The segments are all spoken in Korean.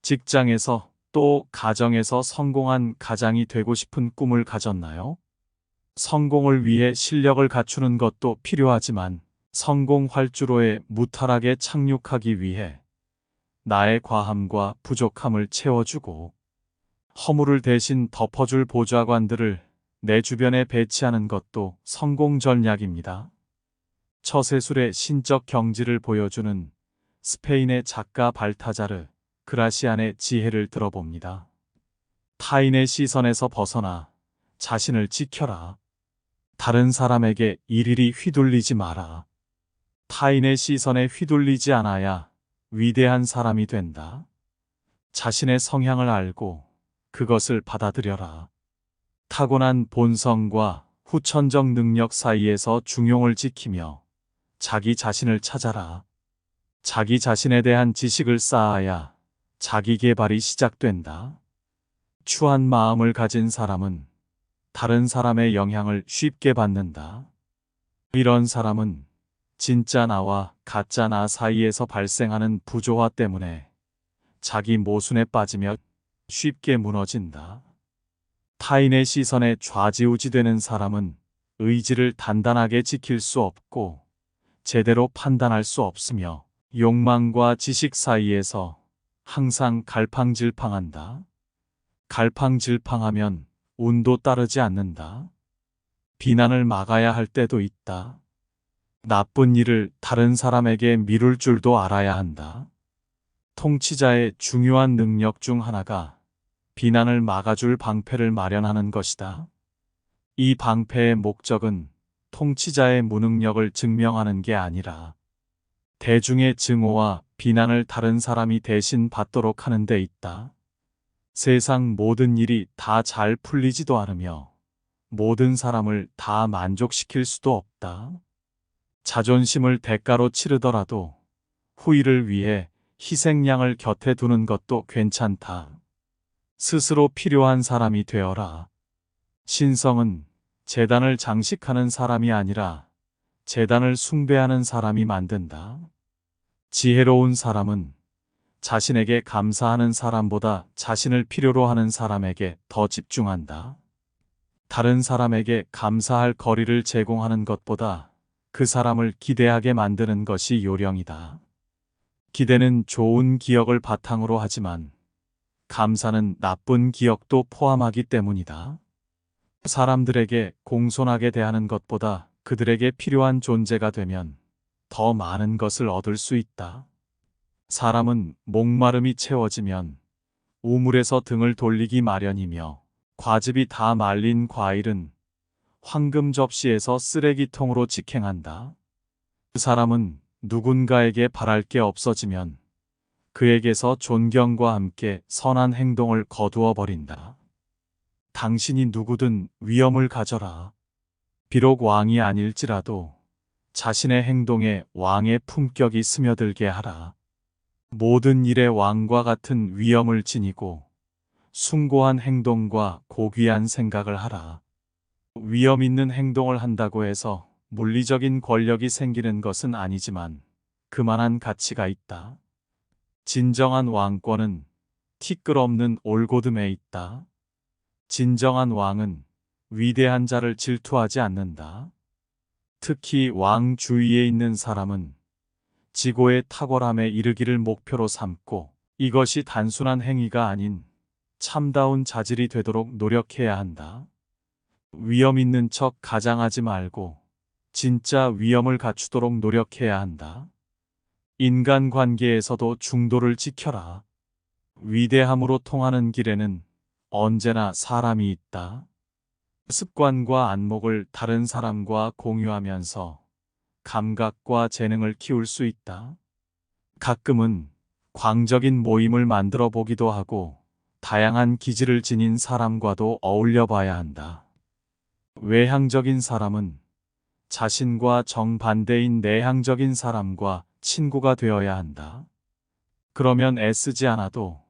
직장에서 또 가정에서 성공한 가장이 되고 싶은 꿈을 가졌나요? 성공을 위해 실력을 갖추는 것도 필요하지만 성공 활주로에 무탈하게 착륙하기 위해 나의 과함과 부족함을 채워주고 허물을 대신 덮어줄 보좌관들을 내 주변에 배치하는 것도 성공 전략입니다. 처세술의 신적 경지를 보여주는 스페인의 작가 발타자르 그라시안의 지혜를 들어봅니다. 타인의 시선에서 벗어나 자신을 지켜라. 다른 사람에게 일일이 휘둘리지 마라. 타인의 시선에 휘둘리지 않아야 위대한 사람이 된다. 자신의 성향을 알고 그것을 받아들여라. 타고난 본성과 후천적 능력 사이에서 중용을 지키며 자기 자신을 찾아라. 자기 자신에 대한 지식을 쌓아야 자기 개발이 시작된다. 추한 마음을 가진 사람은 다른 사람의 영향을 쉽게 받는다. 이런 사람은 진짜 나와 가짜 나 사이에서 발생하는 부조화 때문에 자기 모순에 빠지며 쉽게 무너진다. 타인의 시선에 좌지우지되는 사람은 의지를 단단하게 지킬 수 없고 제대로 판단할 수 없으며 욕망과 지식 사이에서 항상 갈팡질팡한다. 갈팡질팡하면 운도 따르지 않는다. 비난을 막아야 할 때도 있다. 나쁜 일을 다른 사람에게 미룰 줄도 알아야 한다. 통치자의 중요한 능력 중 하나가 비난을 막아줄 방패를 마련하는 것이다. 이 방패의 목적은 통치자의 무능력을 증명하는 게 아니라 대중의 증오와 비난을 다른 사람이 대신 받도록 하는 데 있다. 세상 모든 일이 다 잘 풀리지도 않으며 모든 사람을 다 만족시킬 수도 없다. 자존심을 대가로 치르더라도 후일을 위해 희생양을 곁에 두는 것도 괜찮다. 스스로 필요한 사람이 되어라. 신성은 제단을 장식하는 사람이 아니라 제단을 숭배하는 사람이 만든다. 지혜로운 사람은 자신에게 감사하는 사람보다 자신을 필요로 하는 사람에게 더 집중한다. 다른 사람에게 감사할 거리를 제공하는 것보다 그 사람을 기대하게 만드는 것이 요령이다. 기대는 좋은 기억을 바탕으로 하지만 감사는 나쁜 기억도 포함하기 때문이다. 사람들에게 공손하게 대하는 것보다 그들에게 필요한 존재가 되면 더 많은 것을 얻을 수 있다. 사람은 목마름이 채워지면 우물에서 등을 돌리기 마련이며 과즙이 다 말린 과일은 황금 접시에서 쓰레기통으로 직행한다. 그 사람은 누군가에게 바랄 게 없어지면 그에게서 존경과 함께 선한 행동을 거두어 버린다. 당신이 누구든 위엄을 가져라. 비록 왕이 아닐지라도 자신의 행동에 왕의 품격이 스며들게 하라. 모든 일에 왕과 같은 위엄을 지니고 숭고한 행동과 고귀한 생각을 하라. 위엄 있는 행동을 한다고 해서 물리적인 권력이 생기는 것은 아니지만 그만한 가치가 있다. 진정한 왕권은 티끌없는 올고듬에 있다. 진정한 왕은 위대한 자를 질투하지 않는다. 특히 왕 주위에 있는 사람은 지고의 탁월함에 이르기를 목표로 삼고 이것이 단순한 행위가 아닌 참다운 자질이 되도록 노력해야 한다. 위엄 있는 척 가장하지 말고 진짜 위엄을 갖추도록 노력해야 한다. 인간관계에서도 중도를 지켜라. 위대함으로 통하는 길에는 언제나 사람이 있다. 습관과 안목을 다른 사람과 공유하면서 감각과 재능을 키울 수 있다. 가끔은 광적인 모임을 만들어 보기도 하고 다양한 기질을 지닌 사람과도 어울려 봐야 한다. 외향적인 사람은 자신과 정반대인 내향적인 사람과 친구가 되어야 한다. 그러면 애쓰지 않아도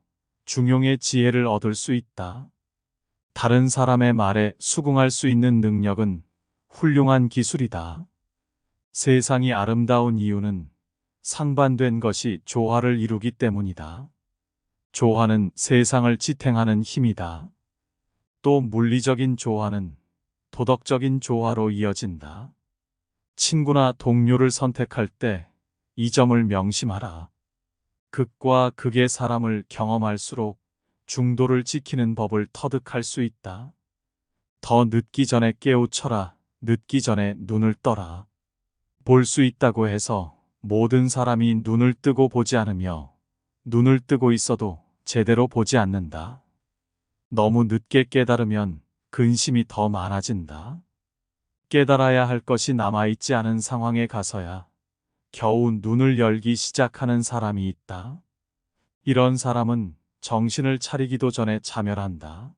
중용의 지혜를 얻을 수 있다. 다른 사람의 말에 수긍할 수 있는 능력은 훌륭한 기술이다. 세상이 아름다운 이유는 상반된 것이 조화를 이루기 때문이다. 조화는 세상을 지탱하는 힘이다. 또 물리적인 조화는 도덕적인 조화로 이어진다. 친구나 동료를 선택할 때 이 점을 명심하라. 극과 극의 사람을 경험할수록 중도를 지키는 법을 터득할 수 있다. 더 늦기 전에 깨우쳐라. 늦기 전에 눈을 떠라. 볼 수 있다고 해서 모든 사람이 눈을 뜨고 보지 않으며 눈을 뜨고 있어도 제대로 보지 않는다. 너무 늦게 깨달으면 근심이 더 많아진다. 깨달아야 할 것이 남아있지 않은 상황에 가서야 겨우 눈을 열기 시작하는 사람이 있다. 이런 사람은 정신을 차리기도 전에 자멸한다.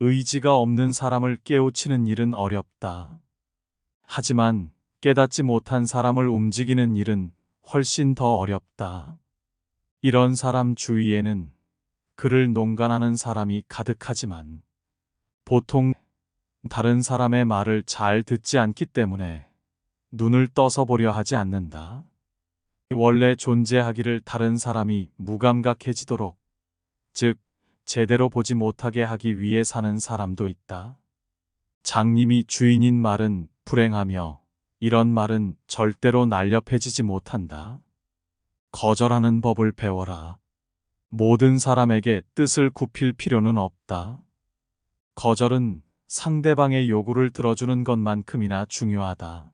의지가 없는 사람을 깨우치는 일은 어렵다. 하지만 깨닫지 못한 사람을 움직이는 일은 훨씬 더 어렵다. 이런 사람 주위에는 그를 농간하는 사람이 가득하지만 보통 다른 사람의 말을 잘 듣지 않기 때문에 눈을 떠서 보려 하지 않는다. 원래 존재하기를 다른 사람이 무감각해지도록, 즉 제대로 보지 못하게 하기 위해 사는 사람도 있다. 장님이 주인인 말은 불행하며 이런 말은 절대로 날렵해지지 못한다. 거절하는 법을 배워라. 모든 사람에게 뜻을 굽힐 필요는 없다. 거절은 상대방의 요구를 들어주는 것만큼이나 중요하다.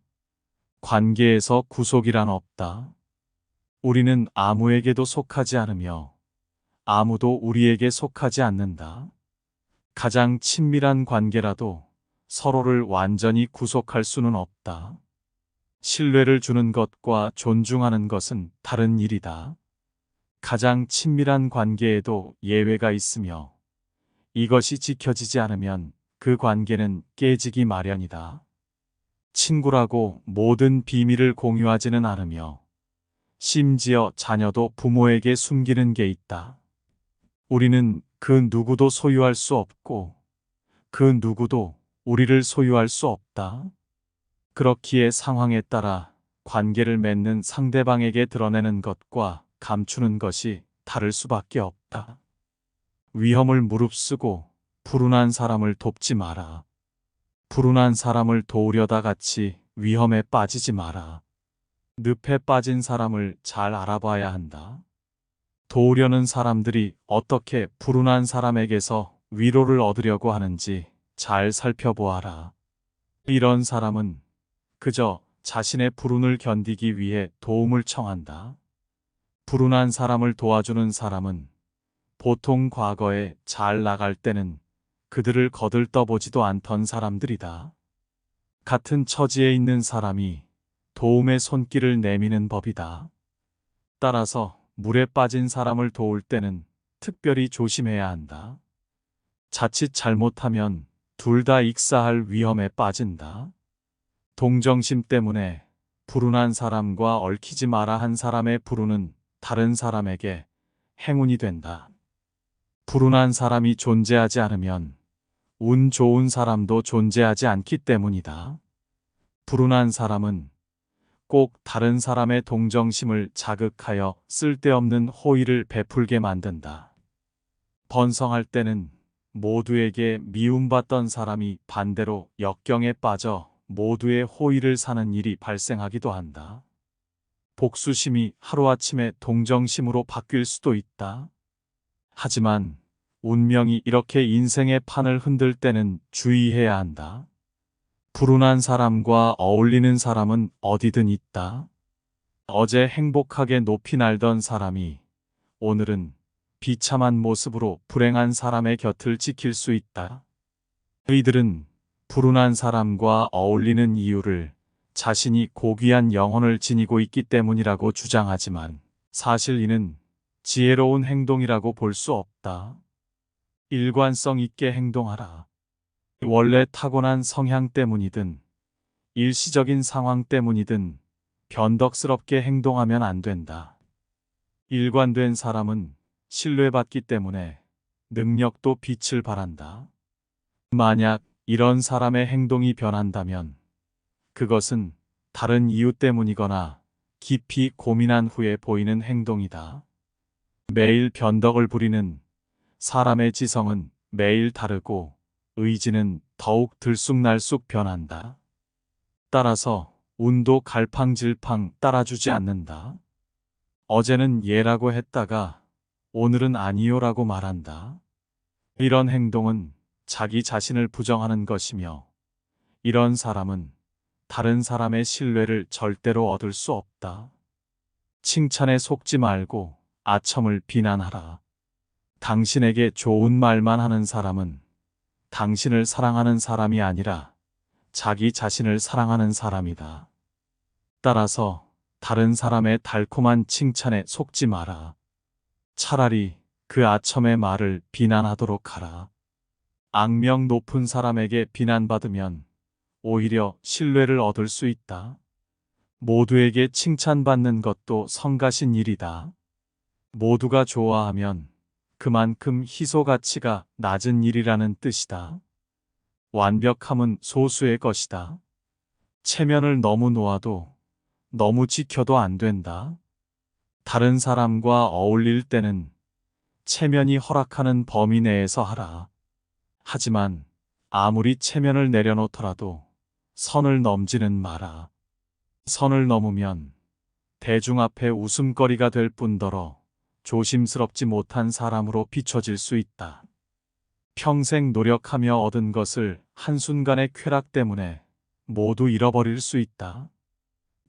관계에서 구속이란 없다. 우리는 아무에게도 속하지 않으며 아무도 우리에게 속하지 않는다. 가장 친밀한 관계라도 서로를 완전히 구속할 수는 없다. 신뢰를 주는 것과 존중하는 것은 다른 일이다. 가장 친밀한 관계에도 예외가 있으며 이것이 지켜지지 않으면 그 관계는 깨지기 마련이다. 친구라고 모든 비밀을 공유하지는 않으며 심지어 자녀도 부모에게 숨기는 게 있다. 우리는 그 누구도 소유할 수 없고 그 누구도 우리를 소유할 수 없다. 그렇기에 상황에 따라 관계를 맺는 상대방에게 드러내는 것과 감추는 것이 다를 수밖에 없다. 위험을 무릅쓰고 불운한 사람을 돕지 마라. 불운한 사람을 도우려다 같이 위험에 빠지지 마라. 늪에 빠진 사람을 잘 알아봐야 한다. 도우려는 사람들이 어떻게 불운한 사람에게서 위로를 얻으려고 하는지 잘 살펴보아라. 이런 사람은 그저 자신의 불운을 견디기 위해 도움을 청한다. 불운한 사람을 도와주는 사람은 보통 과거에 잘 나갈 때는 그들을 거들떠보지도 않던 사람들이다. 같은 처지에 있는 사람이 도움의 손길을 내미는 법이다. 따라서 물에 빠진 사람을 도울 때는 특별히 조심해야 한다. 자칫 잘못하면 둘 다 익사할 위험에 빠진다. 동정심 때문에 불운한 사람과 얽히지 마라 한 사람의 불운은 다른 사람에게 행운이 된다. 불운한 사람이 존재하지 않으면 운 좋은 사람도 존재하지 않기 때문이다. 불운한 사람은 꼭 다른 사람의 동정심을 자극하여 쓸데없는 호의를 베풀게 만든다. 번성할 때는 모두에게 미움받던 사람이 반대로 역경에 빠져 모두의 호의를 사는 일이 발생하기도 한다. 복수심이 하루아침에 동정심으로 바뀔 수도 있다. 하지만 운명이 이렇게 인생의 판을 흔들 때는 주의해야 한다. 불운한 사람과 어울리는 사람은 어디든 있다. 어제 행복하게 높이 날던 사람이 오늘은 비참한 모습으로 불행한 사람의 곁을 지킬 수 있다. 이들은 불운한 사람과 어울리는 이유를 자신이 고귀한 영혼을 지니고 있기 때문이라고 주장하지만 사실 이는 지혜로운 행동이라고 볼 수 없다. 일관성 있게 행동하라. 원래 타고난 성향 때문이든 일시적인 상황 때문이든 변덕스럽게 행동하면 안 된다. 일관된 사람은 신뢰받기 때문에 능력도 빛을 발한다. 만약 이런 사람의 행동이 변한다면 그것은 다른 이유 때문이거나 깊이 고민한 후에 보이는 행동이다. 매일 변덕을 부리는 사람의 지성은 매일 다르고 의지는 더욱 들쑥날쑥 변한다. 따라서 운도 갈팡질팡 따라주지 않는다. 어제는 예라고 했다가 오늘은 아니요라고 말한다. 이런 행동은 자기 자신을 부정하는 것이며 이런 사람은 다른 사람의 신뢰를 절대로 얻을 수 없다. 칭찬에 속지 말고 아첨을 비난하라. 당신에게 좋은 말만 하는 사람은 당신을 사랑하는 사람이 아니라 자기 자신을 사랑하는 사람이다. 따라서 다른 사람의 달콤한 칭찬에 속지 마라. 차라리 그 아첨의 말을 비난하도록 하라. 악명 높은 사람에게 비난받으면 오히려 신뢰를 얻을 수 있다. 모두에게 칭찬받는 것도 성가신 일이다. 모두가 좋아하면 그만큼 희소 가치가 낮은 일이라는 뜻이다. 완벽함은 소수의 것이다. 체면을 너무 놓아도 너무 지켜도 안 된다. 다른 사람과 어울릴 때는 체면이 허락하는 범위 내에서 하라. 하지만 아무리 체면을 내려놓더라도 선을 넘지는 마라. 선을 넘으면 대중 앞에 웃음거리가 될 뿐더러 조심스럽지 못한 사람으로 비춰질 수 있다. 평생 노력하며 얻은 것을 한순간의 쾌락 때문에 모두 잃어버릴 수 있다.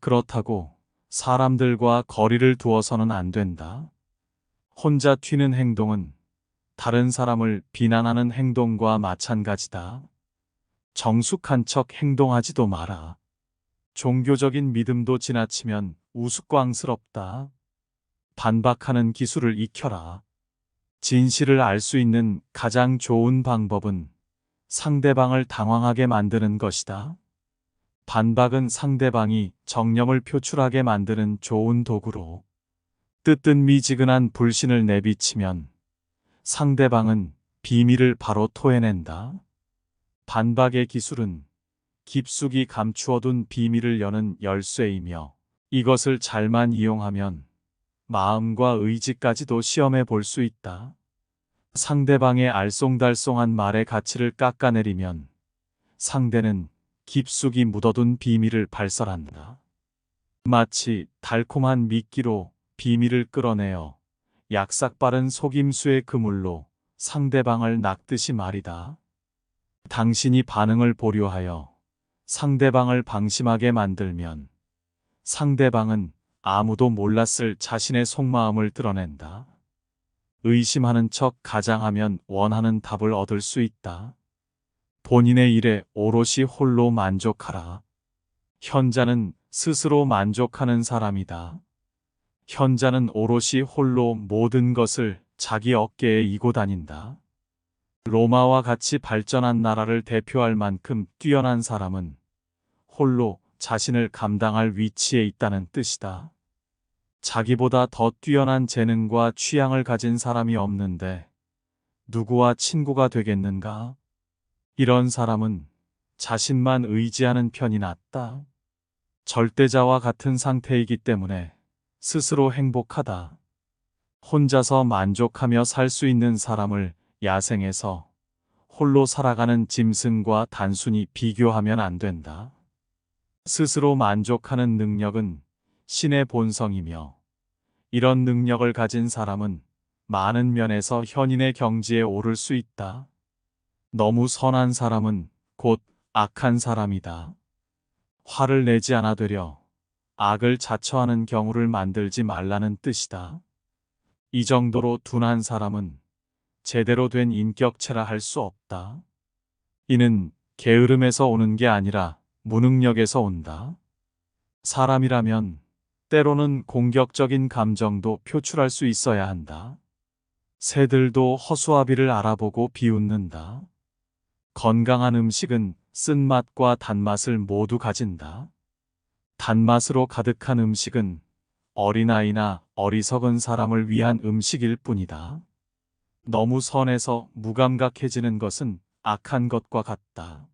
그렇다고 사람들과 거리를 두어서는 안 된다. 혼자 튀는 행동은 다른 사람을 비난하는 행동과 마찬가지다. 정숙한 척 행동하지도 마라. 종교적인 믿음도 지나치면 우스꽝스럽다. 반박하는 기술을 익혀라. 진실을 알 수 있는 가장 좋은 방법은 상대방을 당황하게 만드는 것이다. 반박은 상대방이 정념을 표출하게 만드는 좋은 도구로 뜨뜻미지근한 불신을 내비치면 상대방은 비밀을 바로 토해낸다. 반박의 기술은 깊숙이 감추어둔 비밀을 여는 열쇠이며 이것을 잘만 이용하면 마음과 의지까지도 시험해 볼 수 있다. 상대방의 알쏭달쏭한 말의 가치를 깎아내리면 상대는 깊숙이 묻어둔 비밀을 발설한다. 마치 달콤한 미끼로 비밀을 끌어내어 약삭빠른 속임수의 그물로 상대방을 낚듯이 말이다. 당신이 반응을 보류하여 상대방을 방심하게 만들면 상대방은 아무도 몰랐을 자신의 속마음을 드러낸다. 의심하는 척 가장하면 원하는 답을 얻을 수 있다. 본인의 일에 오롯이 홀로 만족하라. 현자는 스스로 만족하는 사람이다. 현자는 오롯이 홀로 모든 것을 자기 어깨에 이고 다닌다. 로마와 같이 발전한 나라를 대표할 만큼 뛰어난 사람은 홀로 자신을 감당할 위치에 있다는 뜻이다. 자기보다 더 뛰어난 재능과 취향을 가진 사람이 없는데 누구와 친구가 되겠는가? 이런 사람은 자신만 의지하는 편이 낫다. 절대자와 같은 상태이기 때문에 스스로 행복하다. 혼자서 만족하며 살 수 있는 사람을 야생에서 홀로 살아가는 짐승과 단순히 비교하면 안 된다. 스스로 만족하는 능력은 신의 본성이며 이런 능력을 가진 사람은 많은 면에서 현인의 경지에 오를 수 있다. 너무 선한 사람은 곧 악한 사람이다. 화를 내지 않아 되려 악을 자처하는 경우를 만들지 말라는 뜻이다. 이 정도로 둔한 사람은 제대로 된 인격체라 할 수 없다. 이는 게으름에서 오는 게 아니라 무능력에서 온다. 사람이라면 때로는 공격적인 감정도 표출할 수 있어야 한다. 새들도 허수아비를 알아보고 비웃는다. 건강한 음식은 쓴맛과 단맛을 모두 가진다. 단맛으로 가득한 음식은 어린아이나 어리석은 사람을 위한 음식일 뿐이다. 너무 선해서 무감각해지는 것은 악한 것과 같다.